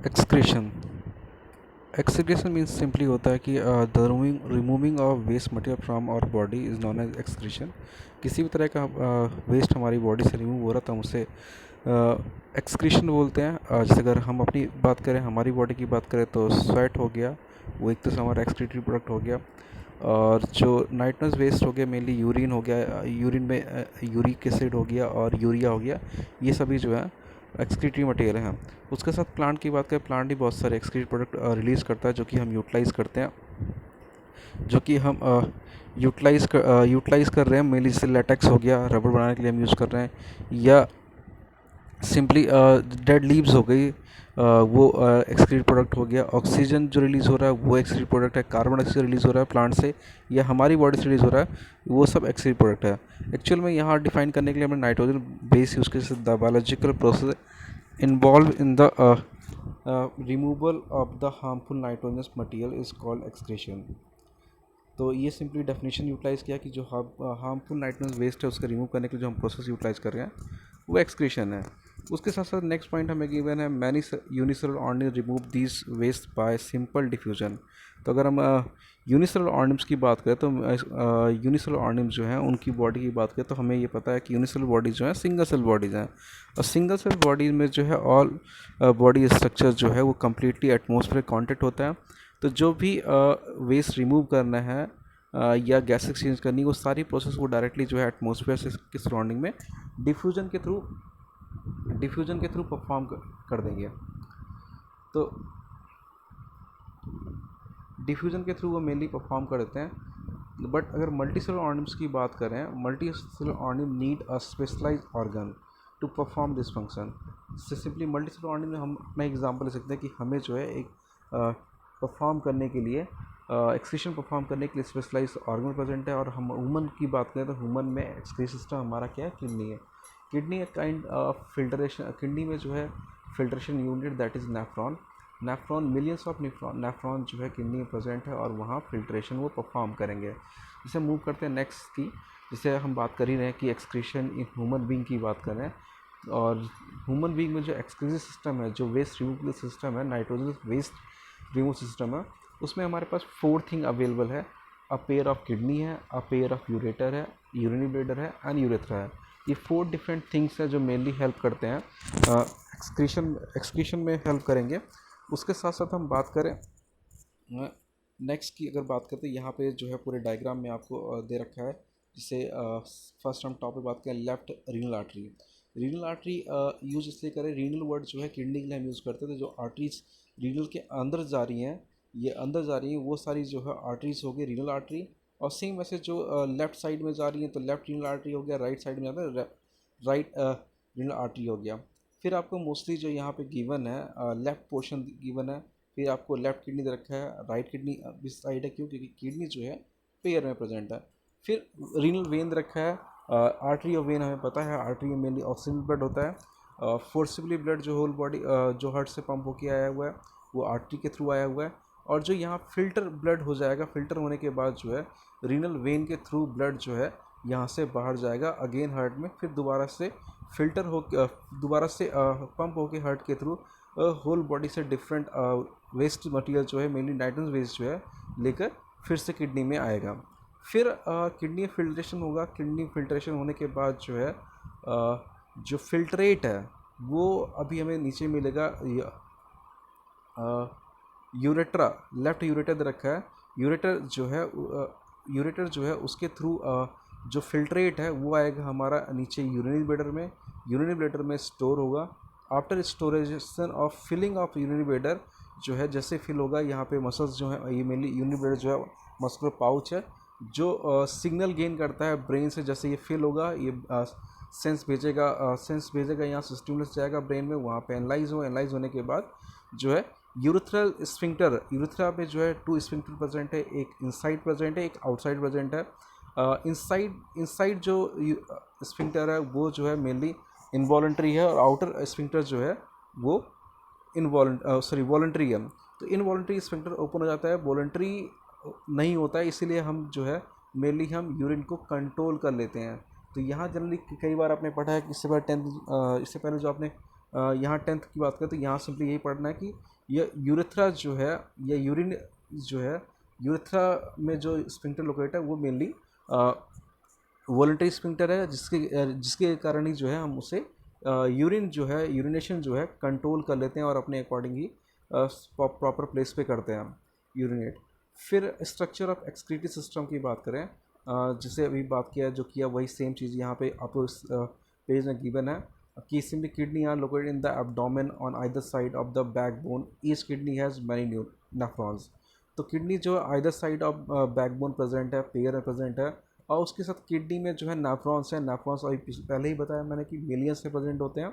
Excretion excretion means simply होता है कि the removing of waste material from our body is known as excretion. किसी भी तरह का वेस्ट हमारी बॉडी से रिमूव हो रहा था उसे एक्सक्रीशन बोलते हैं। जैसे अगर हम अपनी बात करें, हमारी बॉडी की बात करें तो स्वेट हो गया, वो एक तो हमारा एक्सक्रीटरी प्रोडक्ट हो गया। और जो नाइट्रस वेस्ट हो गया मेनली यूरिन हो गया, यूरिन में यूरिक एसिड हो गया और यूरिया हो गया, ये सभी जो है एक्सक्रीटरी मटेरियल हैं। उसके साथ प्लांट की बात करें, प्लांट भी बहुत सारे एक्सक्रीट प्रोडक्ट रिलीज़ करता है जो कि हम यूटिलाइज़ करते हैं, जो कि हम यूटिलाइज़ कर रहे हैं। मेनली जैसे लेटेक्स हो गया, रबर बनाने के लिए हम यूज़ कर रहे हैं, या सिंपली डेड लीव्स हो गई, वो एक्सक्रीट प्रोडक्ट हो गया। ऑक्सीजन जो रिलीज़ हो रहा है वो एक्सक्रीट प्रोडक्ट है। कार्बन डाइऑक्साइड रिलीज़ हो रहा है प्लांट से या हमारी बॉडी से रिलीज़ हो रहा है, वो सब एक्सक्रीट प्रोडक्ट है। एक्चुअल में यहाँ डिफाइन करने के लिए हमने नाइट्रोजन बेस यूज़ किया। The biological process involved in the removal of the harmful nitrogenous material is called excretion। तो ये सिंपली डेफिनेशन यूटिलाइज़ किया कि जो हार्मफुल नाइट्रोजन वेस्ट है उसका रिमूव करने के लिए जो हम प्रोसेस यूटिलाइज़ कर रहे हैं वो एक्सक्रीशन है। उसके साथ साथ नेक्स्ट पॉइंट हमें गिवन है, many unicellular organism remove this waste by simple diffusion. तो अगर हम यूनिसेलुलर ऑर्गेनिम्स की बात करें तो यूनिसेलुलर ऑर्गेनिम्स जो हैं उनकी बॉडी की बात करें तो हमें ये पता है कि यूनिसेलुलर बॉडीज़ जो हैं सिंगल सेल बॉडीज़ हैं। और सिंगल सेल बॉडीज़ में जो है ऑल बॉडी स्ट्रक्चर जो है वो कम्प्लीटली एटमॉस्फेयर कांटेक्ट होता है। तो जो भी वेस्ट रिमूव करना है या गैस एक्सचेंज करनी है, वो सारी प्रोसेस वो डायरेक्टली जो है एटमॉस्फेयर से के सराउंडिंग में डिफ्यूजन के थ्रू परफॉर्म कर देंगे। तो डिफ्यूजन के थ्रू वो मेनली परफॉर्म कर देते हैं। बट अगर मल्टी सेलुलर ऑर्गेनिम्स की बात करें, multicellular organism need a specialized organ to perform this function. Simply multicellular organism में हम अपना एग्जांपल ले सकते हैं कि हमें जो है एक परफॉर्म करने के लिए एक्सक्रीशन परफॉर्म करने के लिए स्पेशलाइज्ड ऑर्गन प्रेजेंट है। और हम ह्यूमन की बात करें तो ह्यूमन में एक्सक्रीशन सिस्टम हमारा क्या है, किडनी है। किडनी एक काइंड ऑफ फिल्टरेशन, किडनी में जो है filtration unit that is nephron. Millions of nephron जो है किडनी में प्रेजेंट है और वहाँ फिल्ट्रेशन वो परफॉर्म करेंगे। जिसे मूव करते हैं नेक्स्ट की, जिसे हम बात कर ही रहे हैं कि एक्सक्रीशन इन ह्यूमन बींग की बात कर रहे हैं। और ह्यूमन बींग में जो एक्सक्रीशन सिस्टम है, जो वेस्ट रिमूवल सिस्टम है, नाइट्रोजन वेस्ट रिमूव सिस्टम है, उसमें हमारे पास 4 थिंग अवेलेबल है। अ पेयर ऑफ किडनी है, अ पेयर ऑफ यूरेटर है, यूरिनरी ब्लैडर है एंड यूरेथ्रा है। ये 4 डिफरेंट थिंग्स हैं जो मेनली हेल्प करते हैं एक्सक्रीशन में हेल्प करेंगे। उसके साथ साथ हम बात करें नेक्स्ट की, अगर बात करते हैं यहाँ पे जो है पूरे डायग्राम में आपको दे रखा है। जिसे फर्स्ट हम टॉपिक बात करें, left renal artery. Renal artery use इसलिए करें, रीनल वर्ड जो है किडनी के लिए हम यूज़ करते थे। जो आर्टरीज रीनल के अंदर जा रही हैं, ये अंदर जा रही हैं, वो सारी जो है आर्टरीज हो गई रीनल आर्टरी। और सेम वैसे जो लेफ्ट साइड में जा रही हैं तो लेफ्ट रीनल आर्टरी हो गया, राइट साइड में जाता है राइट रीनल आर्टरी हो गया। फिर आपको मोस्टली जो यहाँ पे गिवन है लेफ्ट पोर्शन गिवन है। फिर आपको लेफ्ट किडनी दे रखा है, राइट किडनी इस साइड है, क्यों? क्योंकि किडनी जो है पेयर में प्रेजेंट है। फिर रीनल वेन दे रखा है। आर्टरी और वेन हमें पता है, आर्टरी में मेनली ऑक्सीजन ब्लड होता है। फोर्सिबली ब्लड जो होल बॉडी जो हार्ट से पंप होके आया हुआ है वो आर्टरी के थ्रू आया हुआ है। और जो यहाँ फिल्टर ब्लड हो जाएगा, फिल्टर होने के बाद जो है रीनल वेन के थ्रू ब्लड जो है यहाँ से बाहर जाएगा अगेन हार्ट में। फिर दोबारा से फिल्टर हो, दोबारा से पंप होके हार्ट के थ्रू होल बॉडी से डिफरेंट वेस्ट मटेरियल जो है मेनली नाइट्रोजन वेस्ट जो है लेकर फिर से किडनी में आएगा। फिर किडनी फिल्ट्रेशन होगा। किडनी फिल्ट्रेशन होने के बाद जो है जो फिल्ट्रेट है वो अभी हमें नीचे मिलेगा। यूरेट्रा, लेफ्ट यूरेटर दे रखा है। यूरेटर जो है उसके थ्रू जो फिल्ट्रेट है वो आएगा हमारा नीचे यूरिनरी ब्लैडर में। यूरिनरी ब्लैडर में स्टोर होगा। After storagation of filling of urinary bladder जो है जैसे फिल होगा, यहाँ पे मसल्स जो है, ये मेनली यूरिनरी ब्लैडर जो है मस्कुलर पाउच है जो सिग्नल गेन करता है ब्रेन से। जैसे ये फिल होगा, ये सेंस भेजेगा यहाँ से, स्टिमुलस जाएगा ब्रेन में, वहाँ पे एनालाइज होने के बाद जो है यूरेथ्रल स्फिंक्टर, यूरेथ्रा पे जो है 2 स्फिंक्टर प्रेजेंट है, एक इनसाइड प्रेजेंट है, एक आउटसाइड प्रेजेंट है। इनसाइड जो स्फिंक्टर है वो जो है मेनली इनवॉलंटरी है और आउटर स्फिंक्टर जो है वो वॉलंटरी है। तो इनवॉलंटरी स्फिंक्टर ओपन हो जाता है, वॉलंटरी नहीं होता है, इसीलिए हम जो है मेनली हम यूरिन को कंट्रोल कर लेते हैं। तो यहाँ जनरली कई बार आपने पढ़ा है कि इससे पहले जो आपने यहाँ 10th की बात करें तो यहाँ सिंपली यही पढ़ना है कि यह यूरेथ्रा जो है या यूरिन जो है, यूरेथ्रा में जो स्फिंक्टर लोकेट है वो मेनली वॉलंटरी स्फिंक्टर है, जिसके कारण ही जो है हम उसे यूरिन जो है, यूरिनेशन जो है कंट्रोल कर लेते हैं और अपने अकॉर्डिंग ही प्रॉपर प्लेस पे करते हैं हम यूरिनेट। फिर स्ट्रक्चर ऑफ एक्सक्रीटरी सिस्टम की बात करें, जिसे अभी बात किया जो किया वही सेम चीज़ यहाँ पे आपको इस पेज में गिवन है कि simply kidney are located in the abdomen on either side of the backbone, each kidney has many nephrons. तो किडनी जो either side of backbone present है, पेयर में प्रेजेंट है, और उसके साथ किडनी में जो है नेफ्रॉन्स है। नेफ्रॉन्स अभी पहले ही बताया मैंने कि मिलियंस में प्रेजेंट होते हैं।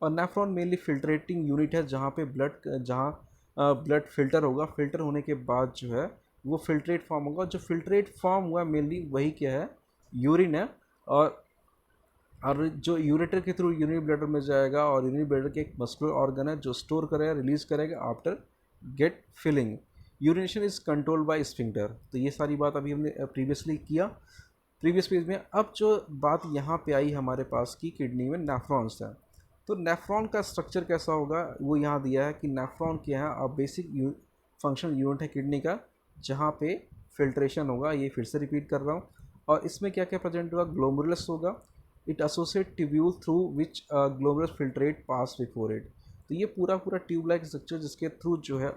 और नेफ्रॉन मेनली फिल्ट्रेटिंग यूनिट है, जहाँ पे ब्लड फिल्टर होगा, फिल्टर होने के बाद जो है वो फिल्ट्रेट फॉर्म होगा। जो फिल्ट्रेट फॉर्म हुआ मेनली वही क्या है, यूरिन है। और जो यूरेटर के थ्रू यूरिनरी ब्लैडर में जाएगा, और यूरिनरी ब्लैडर के एक मस्कुलर ऑर्गन है जो स्टोर करेगा, रिलीज करेगा after get filling. Urination is controlled by sphincter. तो ये सारी बात अभी हमने प्रीवियसली किया प्रीवियस पेज में। अब जो बात यहाँ पे आई हमारे पास की किडनी में नेफ्रॉन्स है, तो नेफ्रॉन का स्ट्रक्चर कैसा होगा वो यहाँ दिया है कि नेफ्रॉन क्या है, अब बेसिक फंक्शन यूनिट है किडनी का, जहाँ पे फिल्ट्रेशन होगा। ये फिर से रिपीट कर रहा हूँ। और इसमें क्या क्या प्रेजेंट होगा, ग्लोमेरुलस होगा, it associate tubule through which glomerulus filtrate pass before it. तो ये पूरा ट्यूब लाइक स्ट्रक्चर जिसके थ्रू जो है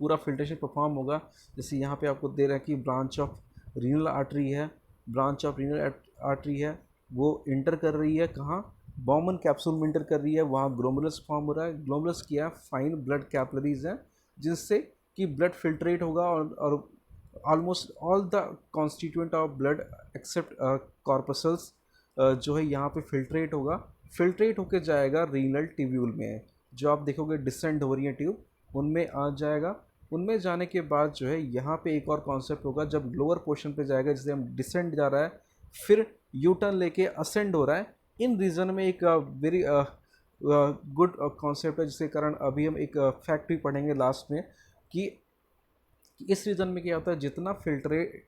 पूरा फिल्ट्रेशन परफॉर्म होगा। जैसे यहाँ पे आपको दे रहा है कि ब्रांच ऑफ रीनल आर्टरी है, ब्रांच ऑफ रीनल आर्टरी है, वो इंटर कर रही है कहाँ, बॉमन कैप्सूल में इंटर कर रही है, वहाँ ग्लोमेरुलस फॉर्म हो रहा है। ग्लोमेरुलस क्या है, फाइन ब्लड कैपिलरीज हैं, जिससे कि ब्लड फिल्ट्रेट होगा और almost all the constituent of blood except corpuscles जो है यहाँ पे फिल्ट्रेट होगा। फिल्ट्रेट होके जाएगा रीनल ट्यूब्यूल में, जो आप देखोगे डिसेंड हो रही है ट्यूब, उनमें आ जाएगा। उनमें जाने के बाद जो है यहाँ पे एक और कॉन्सेप्ट होगा, जब लोअर पोर्शन पे जाएगा, जिसे हम डिसेंड जा रहा है, फिर यू टर्न लेके असेंड हो रहा है। इन रीजन में एक वेरी गुड कॉन्सेप्ट है, जिसके कारण अभी हम एक फैक्ट भी पढ़ेंगे लास्ट में कि इस रीजन में क्या होता है, जितना फिल्ट्रेट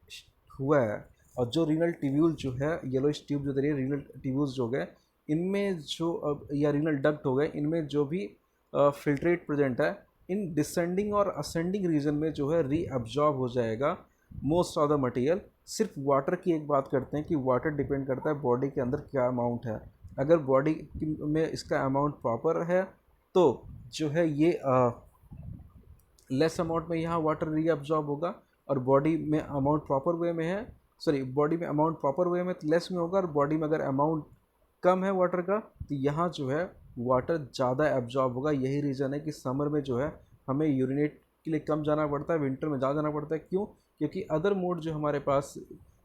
हुआ है और जो रीनल ट्यूब्यूल जो है, येलोइश ट्यूब जो दे रही है, रीनल ट्यूब्यूल्स जो गए इनमें जो या रीनल डक्ट हो गए, इनमें जो भी फिल्ट्रेट प्रेजेंट है, इन डिसेंडिंग और असेंडिंग रीजन में जो है रीअब्जॉर्ब हो जाएगा मोस्ट ऑफ द मटेरियल। सिर्फ वाटर की एक बात करते हैं कि वाटर डिपेंड करता है बॉडी के अंदर क्या अमाउंट है। अगर बॉडी में इसका अमाउंट प्रॉपर है तो जो है ये लेस अमाउंट में यहाँ वाटर रीअब्जॉर्ब होगा, और बॉडी में अमाउंट प्रॉपर वे में है, सॉरी बॉडी में अमाउंट प्रॉपर वे में तो लेस में होगा, और बॉडी में अगर अमाउंट कम है वाटर का तो यहाँ जो है वाटर ज़्यादा एब्जॉर्ब होगा। यही रीज़न है कि समर में जो है हमें यूरिनेट के लिए कम जाना पड़ता है, विंटर में ज़्यादा जाना पड़ता है। क्यों? क्योंकि अदर मोड जो हमारे पास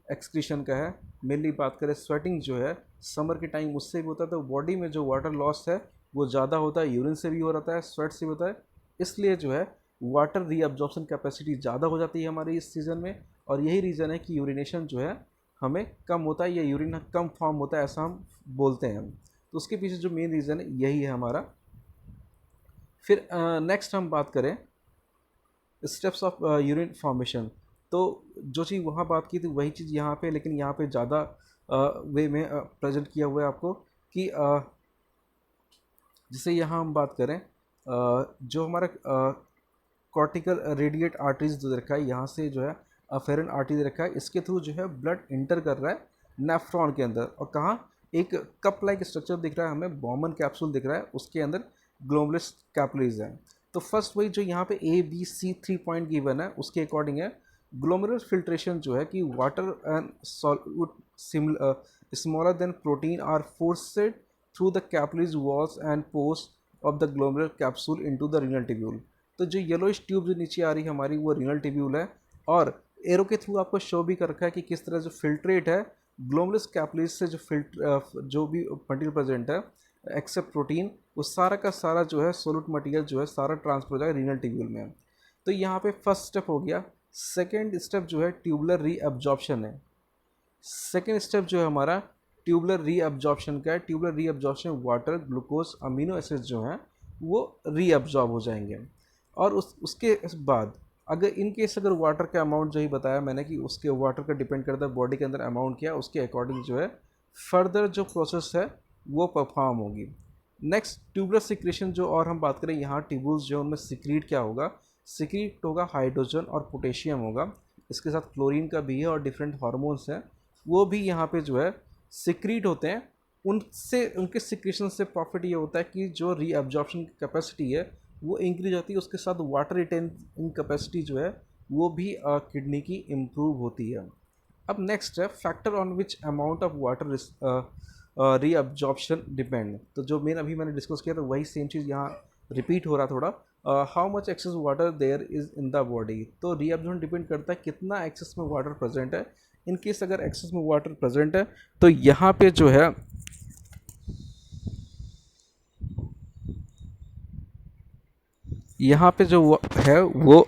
एक्सक्रीशन का है, मेनली बात करें स्वेटिंग जो है समर के टाइम उससे भी होता है, तो बॉडी में जो वाटर लॉस है वो ज़्यादा होता है, यूरिन से भी हो रहा है, स्वेट से भी होता है। इसलिए जो है वाटर रीअब्जॉर्प्शन कैपेसिटी ज़्यादा हो जाती है हमारी इस सीज़न में, और यही रीज़न है कि यूरिनेशन जो है हमें कम होता है या यूरिन कम फॉर्म होता है, ऐसा हम बोलते हैं हम। तो उसके पीछे जो मेन रीज़न है यही है हमारा। फिर नेक्स्ट हम बात करें स्टेप्स ऑफ यूरिन फॉर्मेशन। तो जो चीज़ वहाँ बात की थी वही चीज़ यहाँ पे, लेकिन यहाँ पे ज़्यादा वे में प्रेजेंट किया हुआ है आपको कि जिसे यहाँ हम बात करें जो हमारा कॉर्टिकल रेडिएट आर्टरीज जो रखा है, यहाँ से जो है अफेरेंट आर्टरी रखा है, इसके थ्रू जो है ब्लड इंटर कर रहा है नेफ्रॉन के अंदर। और कहाँ, एक कप लाइक स्ट्रक्चर दिख रहा है हमें, बॉमन कैप्सूल दिख रहा है, उसके अंदर ग्लोमेरुलस कैपिलरीज हैं। तो फर्स्ट वही जो यहाँ पे ABC 3 पॉइंट गिवन है उसके अकॉर्डिंग है। ग्लोमेरुलर फिल्ट्रेशन जो है कि water and solute smaller than protein are forced through the capillaries walls and pores of the glomerular capsule into the renal tubule. तो जो येलोइश ट्यूब जो नीचे आ रही है हमारी वो रीनल ट्यूब्यूल है, और एरो के थ्रू आपको शो भी कर रखा है कि किस तरह जो फिल्ट्रेट है ग्लोमेरुलस कैपिलरीज से जो भी मटेरियल प्रेजेंट है एक्सेप्ट प्रोटीन, वो सारा का सारा जो है सोलूट मटेरियल जो है सारा ट्रांसफर हो जाएगा रीनल ट्यूब्यूल में। तो यहाँ पे फर्स्ट स्टेप हो गया। सेकेंड स्टेप जो है ट्यूबुलर रीअब्जॉर्प्शन है। सेकेंड स्टेप जो है हमारा ट्यूबुलर रीअब्जॉर्प्शन का है। Tubular reabsorption water, glucose, amino acids जो हैं वो रीअब्जॉर्ब हो जाएंगे। और उसके बाद अगर इन केस अगर वाटर का अमाउंट जो ही बताया मैंने कि उसके वाटर का डिपेंड करता है बॉडी के अंदर अमाउंट क्या, उसके अकॉर्डिंग जो है फर्दर जो प्रोसेस है वो परफॉर्म होगी। नेक्स्ट ट्यूबुलर सिक्रेशन जो और हम बात करें यहाँ ट्यूबुल्स जो उनमें सिक्रीट क्या होगा, सिक्रीट होगा हाइड्रोजन और पोटेशियम होगा, इसके साथ क्लोरीन का भी है और डिफरेंट हार्मोन्स हैं वो भी यहाँ पे जो है सिक्रीट होते हैं। उनसे उनके सिक्रेशन से प्रॉफिट ये होता है कि जो रीअब्जॉर्प्शन कैपेसिटी है वो इंक्रीज होती है, उसके साथ वाटर रिटेनिंग कैपेसिटी जो है वो भी किडनी की इम्प्रूव होती है। अब नेक्स्ट है factor on which amount of water reabsorption depend. तो जो मेन अभी मैंने डिस्कस किया था वही सेम चीज़ यहाँ रिपीट हो रहा थोड़ा। How much excess water there is in the body. तो रीअब्जॉर्प्शन डिपेंड करता है कितना एक्सेस में वाटर प्रेजेंट है। इन केस अगर एक्सेस में वाटर प्रेजेंट है तो यहाँ पे जो है है वो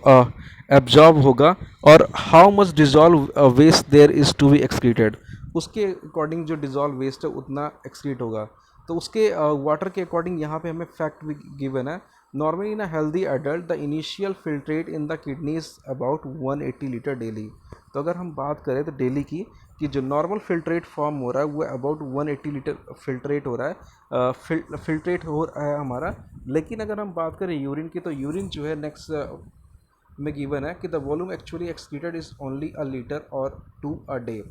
एब्जॉर्ब होगा। और how much dissolve waste there is to be excreted, उसके अकॉर्डिंग जो डिजॉल्व वेस्ट है उतना एक्सक्रीट होगा। तो उसके वाटर के अकॉर्डिंग यहाँ पे हमें फैक्ट भी गिवन है। Normally in a healthy adult the initial filtrate in the kidney is about 180 litre daily. तो अगर हम बात करें तो डेली की कि जो नॉर्मल फिल्ट्रेट फॉर्म हो रहा है वो अबाउट 180 लीटर फिल्ट्रेट हो रहा है, फिल्ट्रेट हो रहा है हमारा। लेकिन अगर हम बात करें यूरिन की तो यूरिन जो है नेक्स्ट में गिवन है कि the volume actually excreted is only a litre और 2 a day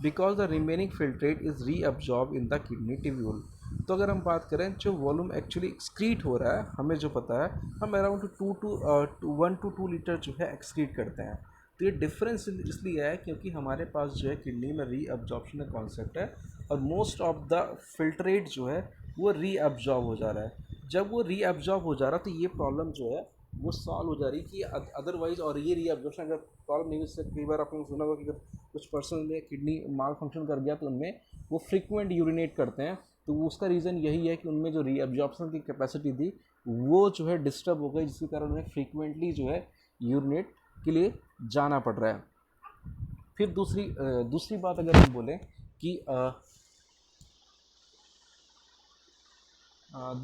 because the remaining filtrate is reabsorb in the kidney tubule. तो अगर हम बात करें जो वॉल्यूम एक्चुअली एक्सक्रीट हो रहा है हमें जो पता है हम अराउंड 1 to 2 लीटर जो है एक्सक्रीट करते हैं। तो ये डिफरेंस इसलिए है क्योंकि हमारे पास जो है किडनी में रीअब्जॉर्प्शन का कॉन्सेप्ट है और मोस्ट ऑफ द फिल्ट्रेट जो है वो रीअब्जॉर्ब हो जा रहा है। जब वो रीअब्जॉर्ब हो जा रहा है तो ये प्रॉब्लम जो है वो सॉल्व हो जा रही है कि अदरवाइज। और ये रीअब्जॉर्प्शन अगर प्रॉब्लम नहीं, उससे कई बार आपने सुना होगा कि अगर कुछ पर्सन में किडनी माल फंक्शन कर गया तो उनमें वो फ्रिक्वेंट यूरिनेट करते हैं। तो उसका रीज़न यही है कि उनमें जो रीअब्जॉर्प्शन की कैपेसिटी थी वो जो है डिस्टर्ब हो गई, जिसके कारण उन्हें फ्रीक्वेंटली जो है यूरिनेट के लिए जाना पड़ रहा है। फिर दूसरी बात अगर हम बोलें कि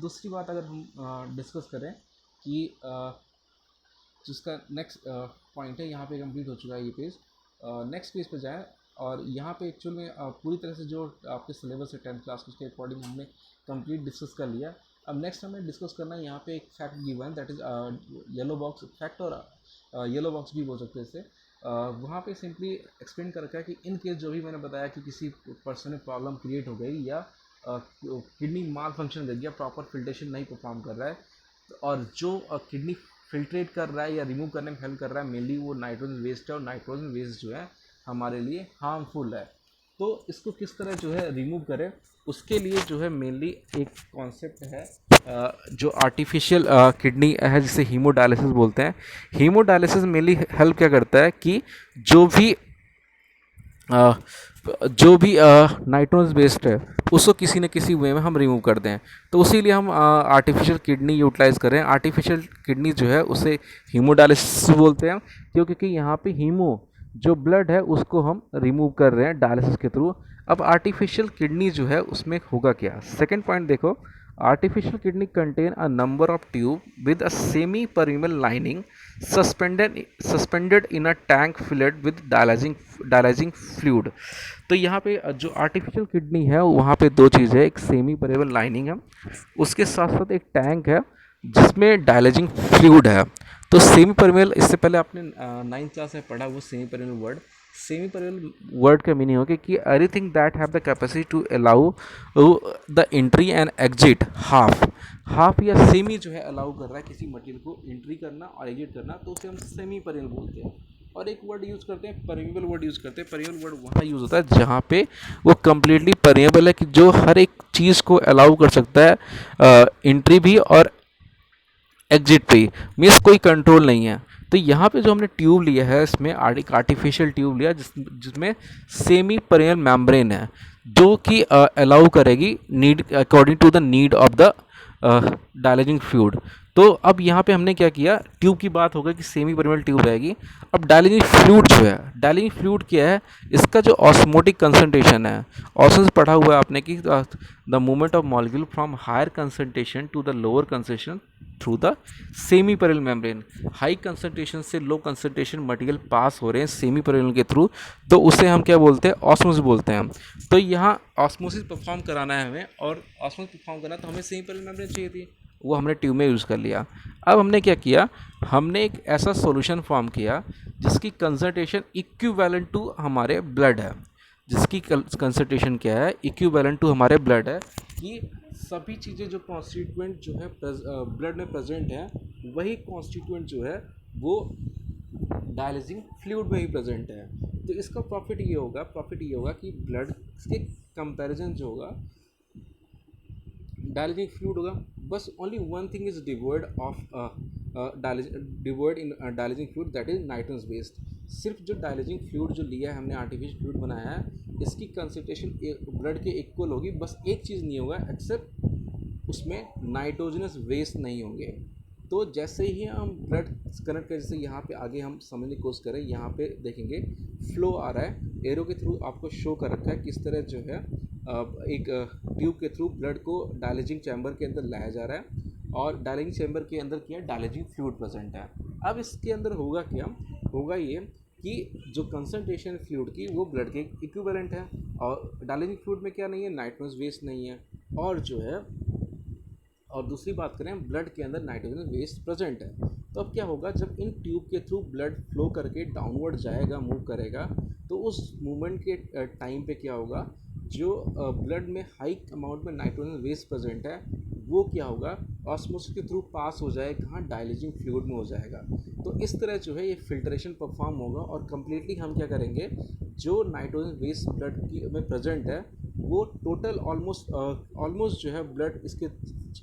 दूसरी बात अगर हम डिस्कस करें कि जिसका नेक्स्ट पॉइंट है यहाँ पे कंप्लीट हो चुका है ये पेज। नेक्स्ट पेज पे जाएं और यहाँ पे एक्चुअल में पूरी तरह से जो आपके सिलेबस है 10th क्लास के अकॉर्डिंग हमने कंप्लीट डिस्कस कर लिया। अब नेक्स्ट हमें डिस्कस करना है यहाँ पे एक fact given that is yellow box fact और येलो बॉक्स भी बोल सकते हैं इसे। वहाँ पे सिंपली एक्सप्लेन कर रखा है कि इन केस जो भी मैंने बताया कि किसी पर्सन में प्रॉब्लम क्रिएट हो गई या किडनी माल फंक्शन कर गया, प्रॉपर फिल्ट्रेशन नहीं परफॉर्म कर रहा है और जो किडनी फिल्ट्रेट कर रहा है या रिमूव करने में हेल्प कर रहा है मेनली वो नाइट्रोजन वेस्ट है। और नाइट्रोजन वेस्ट जो है हमारे लिए हार्मफुल है। तो इसको किस तरह जो है रिमूव करें उसके लिए जो है मेनली एक कॉन्सेप्ट है जो आर्टिफिशियल किडनी है जिसे हीमोडायलिसिस बोलते हैं। हीमोडायलिसिस मेनली हेल्प क्या करता है कि जो भी नाइट्रोजन वेस्ट है उसको किसी न किसी वे में हम रिमूव कर दें। तो उसी लिए हम आर्टिफिशियल किडनी यूटिलाइज़ करें। आर्टिफिशियल किडनी जो है उसे हीमोडायलिसिस बोलते हैं क्योंकि यहाँ पे हीमो जो ब्लड है उसको हम रिमूव कर रहे हैं डायलिसिस के थ्रू। अब आर्टिफिशियल किडनी जो है उसमें होगा क्या, सेकेंड पॉइंट देखो। Artificial kidney contain a number of tube with a semi permeable lining suspended in a tank filled with dialysing fluid. तो यहाँ पे जो आर्टिफिशियल किडनी है वहाँ पे दो चीज़ है, एक सेमी परमेबल लाइनिंग है, उसके साथ साथ एक टैंक है जिसमें डायलाइजिंग फ्लूइड है। तो सेमी परमेबल इससे पहले आपने 9th क्लास में पढ़ा वो semipermeable word. Semipermeable word का मीनिंग होगा कि everything that have the capacity to allow the entry and exit half या सेमी जो है अलाउ कर रहा है किसी मटेरियल को एंट्री करना और एग्जिट करना, तो उसे हम सेमी परमेबल बोलते हैं। और एक वर्ड यूज़ करते हैं परमेबल वर्ड यूज़ करते हैं। परमेबल वर्ड वहाँ यूज़ होता है जहाँ पे वो कम्प्लीटली परमेबल है कि जो हर एक चीज़ को अलाउ कर सकता है एंट्री भी और एग्जिट पे, मीन्स कोई कंट्रोल नहीं है। तो यहाँ पे जो हमने ट्यूब लिया है इसमें एक आर्टिफिशियल ट्यूब लिया जिसमें सेमी परमेबल मेम्ब्रेन है जो कि अलाउ करेगी need according to the need of the dialysing fluid. तो अब यहाँ पे हमने क्या किया, ट्यूब की बात हो गई कि सेमी परमेबल ट्यूब रहेगी। अब डायलिजिंग फ्लूइड जो है, डायलिजिंग फ्लूइड क्या है, इसका जो ऑस्मोटिक कंसंट्रेशन है, ऑस्मोसिस पढ़ा हुआ है आपने कि the movement of molecule from higher concentration to the lower concentration through the semipermeable membrane. High concentration से लो कंसंट्रेशन मटेरियल पास हो रहे हैं सेमी पेरियल के थ्रू, तो उसे हम क्या बोलते हैं, ऑस्मोसिस बोलते हैं हम। तो यहाँ ऑस्मोसिस परफॉर्म कराना है हमें, और ऑस्मोसिस परफॉर्म करना तो हमें सेमी पेरियल मेम्ब्रेन चाहिए थी, वो हमने ट्यूब में यूज़ कर लिया। अब हमने क्या किया, हमने एक ऐसा सॉल्यूशन फॉर्म किया जिसकी कंसंट्रेशन इक्विवेलेंट टू हमारे ब्लड है, जिसकी कंसंट्रेशन क्या है, इक्विवेलेंट टू हमारे ब्लड है, कि सभी चीज़ें जो कॉन्स्टिट्यूएंट जो है ब्लड में प्रेजेंट है, वही कॉन्स्टिट्यूएंट जो है वो डायलिसिंग फ्लूइड में ही प्रेजेंट है। तो इसका प्रॉफिट ये होगा कि ब्लड के कंपैरिजन जो होगा डायलिसिंग फ्लूइड होगा, बस only one thing is devoid of devoid in dialysing fluid, that is nitrogen based. सिर्फ जो डायलिसिंग फ्लूइड जो लिया है हमने, आर्टिफिशियल फ्लूइड बनाया है, इसकी कंसंट्रेशन ब्लड के इक्वल होगी, बस एक चीज़ नहीं होगा एक्सेप्ट उसमें नाइट्रोजनस वेस्ट नहीं होंगे। तो जैसे ही हम ब्लड कनेक्ट करें, जैसे यहाँ पे आगे हम समझने की कोशिश करें, यहाँ पे देखेंगे फ्लो आ रहा है, एरो के थ्रू आपको शो कर रखा है किस तरह जो है एक ट्यूब के थ्रू ब्लड को डायलिसिंग चैम्बर के अंदर लाया जा रहा है, और डायलिसिंग चैम्बर के अंदर क्या डायलिसिंग फ्लूइड प्रेजेंट है। अब इसके अंदर होगा क्या, होगा ये कि जो कंसंट्रेशन फ्लूइड की वो ब्लड के इक्विवेलेंट है, और डायलिसिंग फ्लूइड में क्या नहीं है, नाइट्रोजन वेस्ट नहीं है, और जो है, और दूसरी बात करें, ब्लड के अंदर नाइट्रोजन वेस्ट प्रेजेंट है। तो अब क्या होगा, जब इन ट्यूब के थ्रू ब्लड फ्लो करके डाउनवर्ड जाएगा, मूव करेगा, तो उस मूवमेंट के टाइम पे क्या होगा, जो ब्लड में हाई अमाउंट में नाइट्रोजन वेस्ट प्रेजेंट है, वो क्या होगा, ऑस्मोसिस के थ्रू पास हो जाएगा, कहाँ, डायलिसिंग फ्लूइड में हो जाएगा। तो इस तरह जो है ये फिल्ट्रेशन परफॉर्म होगा, और कम्प्लीटली हम क्या करेंगे, जो नाइट्रोजन वेस्ट ब्लड की में प्रेजेंट है, वो टोटल ऑलमोस्ट जो है ब्लड इसके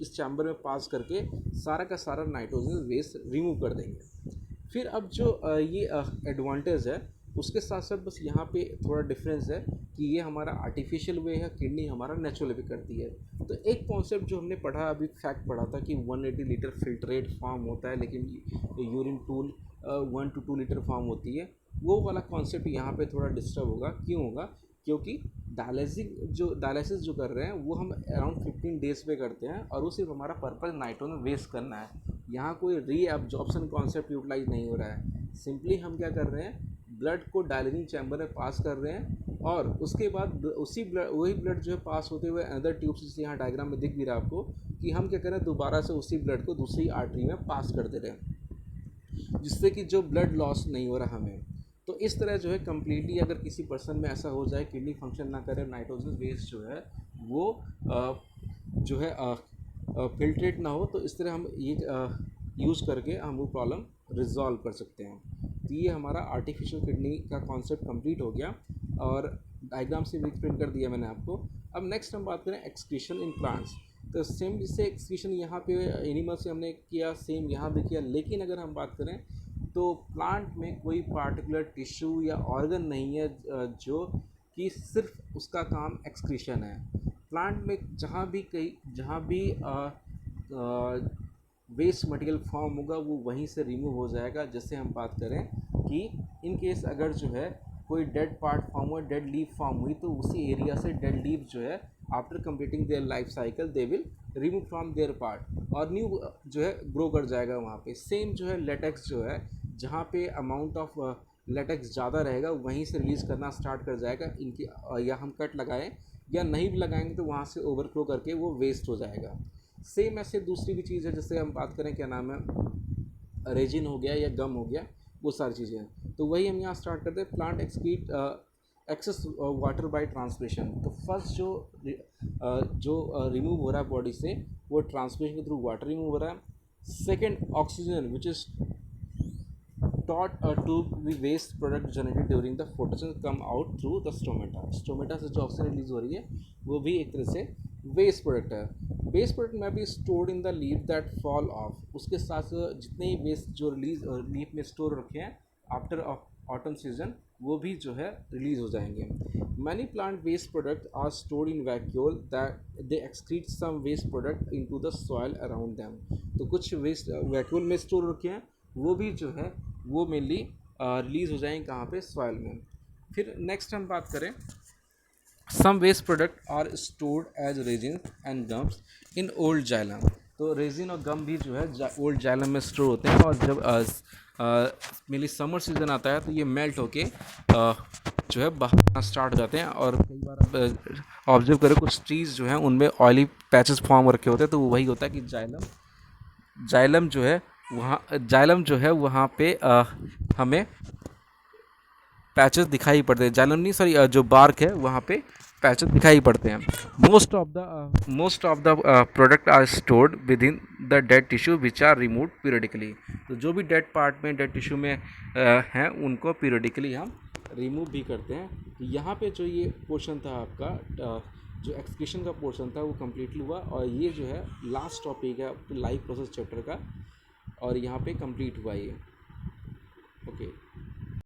इस चैम्बर में पास करके सारा का सारा नाइट्रोजन वेस्ट रिमूव कर देंगे। फिर अब जो ये एडवांटेज है, उसके साथ साथ बस यहाँ पे थोड़ा डिफरेंस है कि ये हमारा आर्टिफिशियल वे है, किडनी हमारा नेचुरल वे करती है। तो एक कॉन्सेप्ट जो हमने पढ़ा, अभी फैक्ट पढ़ा था कि 180 लीटर फिल्ट्रेट फॉर्म होता है, लेकिन यूरिन 1 to 2 लीटर फॉर्म होती है, वो वाला कॉन्सेप्ट यहाँ पे थोड़ा डिस्टर्ब होगा। क्यों होगा, क्योंकि डायलिसिस जो कर रहे हैं वो हम अराउंड 15 डेज पे करते हैं, और वो सिर्फ हमारा पर्पज़ नाइट्रोजन वेस्ट करना है। यहाँ कोई रीअब्जॉर्प्शन कॉन्सेप्ट यूटिलाइज नहीं हो रहा है, सिंपली हम क्या कर रहे हैं, ब्लड को डायलिसिंग चैम्बर में पास कर रहे हैं, और उसके बाद वही ब्लड जो है पास होते हुए अदर ट्यूब्स, जैसे यहाँ डायग्राम में दिख भी रहा है आपको, कि हम क्या करें, दोबारा से उसी ब्लड को दूसरी आर्टरी में पास कर दे रहे हैं, जिससे कि जो ब्लड लॉस नहीं हो रहा हमें। तो इस तरह जो है कम्प्लीटली अगर किसी पर्सन में ऐसा हो जाए, किडनी फंक्शन ना करे, नाइट्रोजन वेस्ट जो है वो जो है फिल्ट्रेट ना हो, तो इस तरह हम ये यूज़ करके हम वो प्रॉब्लम रिजॉल्व कर सकते हैं। तो ये हमारा आर्टिफिशियल किडनी का कॉन्सेप्ट कंप्लीट हो गया, और डायग्राम से भी एक्सप्लेन कर दिया मैंने आपको। अब नेक्स्ट हम बात करें एक्सक्रीशन इन प्लांट्स। तो सेम जिससे एक्सक्रीशन यहाँ पे एनिमल से हमने किया, सेम यहाँ भी किया, लेकिन अगर हम बात करें तो प्लांट में कोई पार्टिकुलर टिश्यू या ऑर्गन नहीं है जो कि सिर्फ उसका काम एक्सक्रीशन है। प्लांट में जहाँ भी वेस्ट मटेरियल फॉर्म होगा वो वहीं से रिमूव हो जाएगा। जैसे हम बात करें कि इन केस अगर जो है कोई डेड पार्ट फॉर्म हुआ, डेड लीफ फॉर्म हुई, तो उसी एरिया से डेड लीफ जो है after completing their life cycle they will remove from there part, और न्यू जो है ग्रो कर जाएगा वहाँ पे। सेम जो है लेटेक्स जो है, जहाँ पे अमाउंट ऑफ लेटेक्स ज़्यादा रहेगा वहीं से रिलीज़ करना स्टार्ट कर जाएगा इनकी, या हम कट लगाएं या नहीं भी लगाएंगे तो वहाँ से ओवरफ्लो करके वो वेस्ट हो जाएगा। सेम ऐसे दूसरी भी चीज़ है, जैसे हम बात करें क्या नाम है, रेजिन हो गया या गम हो गया, वो सारी चीज़ें हैं। तो वही हम यहाँ स्टार्ट करते हैं, plant excrete excess water bye transpiration. तो फर्स्ट जो रिमूव हो रहा है बॉडी से, वो ट्रांसपिरेशन के थ्रू वाटर रिमूव हो रहा है। Second, oxygen which is taught to be waste product generated during the photosynthesis come out through the stomata। Stomata से जो ऑक्सीजन रिलीज हो रही है वो भी एक तरह से वेस्ट प्रोडक्ट है। वेस्ट प्रोडक्ट में भी stored in the leaf that fall of. उसके साथ जितने ही वेस्ट जो लीफ में स्टोर रखे हैं आफ्टर ऑटम सीजन, वो भी जो है रिलीज़ हो जाएंगे। Many plant waste product are stored in vacuole that they excrete some waste product into the soil around them. तो कुछ वेस्ट वैक्यूल में स्टोर रखे हैं, वो भी जो है वो मेनली रिलीज़ हो जाएंगे कहाँ पे, सॉइल में। फिर नेक्स्ट हम बात करें, some waste product are stored as resin and gums in old xylem. तो रेजिन और गम भी जो है ओल्ड जाइलम में स्टोर होते हैं, और जब मेनली समर सीजन आता है तो ये मेल्ट होके जो है बाहर स्टार्ट हो जाते हैं। और कई बार आप ऑब्जर्व करें कुछ ट्रीज़ जो हैं उनमें ऑयली पैचेस फॉर्म रखे होते हैं, तो वो वही होता है कि जाइलम जो है वहाँ पे हमें पैचेस दिखाई पड़ते हैं। जाइलम नहीं, सॉरी, जो बार्क है वहाँ पे पैचेस दिखाई पड़ते हैं। Most of the product are stored within the dead tissue which are remove periodically. तो जो भी डेड पार्ट में, डेड टिश्यू में हैं, उनको पीरियडिकली हम रिमूव भी करते हैं। तो यहाँ पे जो ये पोर्शन था आपका, जो एक्सक्रीशन का पोर्शन था वो कम्प्लीटली हुआ, और ये जो है लास्ट टॉपिक है लाइफ प्रोसेस चैप्टर का, और यहाँ पे कंप्लीट हुआ ये।